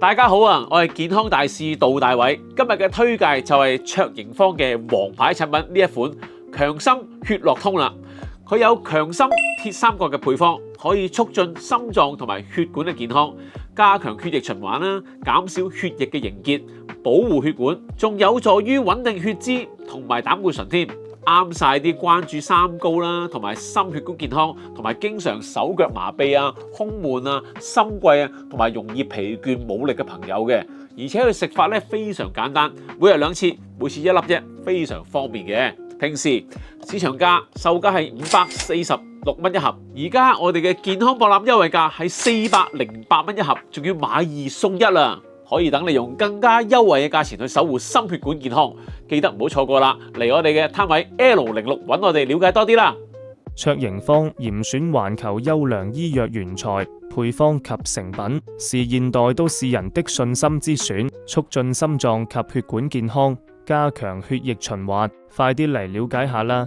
大家好啊，我係健康大使杜大偉。今日嘅推介就係卓盈坊嘅王牌產品呢一款強心血絡通啦。佢有強心鐵三角嘅配方，可以促進心臟同埋血管嘅健康，加強血液循環啦，減少血液嘅凝結，保護血管，仲有助於穩定血脂同埋膽固醇添。啱晒啲關注三高啦，同埋心血管健康，同埋經常手腳麻痹啊、胸悶啊、心悸啊，同埋容易疲倦冇力嘅朋友嘅。而且佢食法咧非常簡單，每日2次，每次1粒啫，非常方便嘅。平時市場價售價係546蚊一盒，而家我哋嘅健康博覽優惠價係408蚊一盒，仲要買2送1啦！可以等你用更加優惠嘅價錢去守護心血管健康，記得唔好錯過啦！嚟我哋嘅攤位 L06揾我哋了解多啲啦。卓盈坊嚴選環球優良醫藥原材、配方及成品，是現代都市人的信心之選，促進心臟及血管健康，加強血液循環。快啲嚟了解下啦！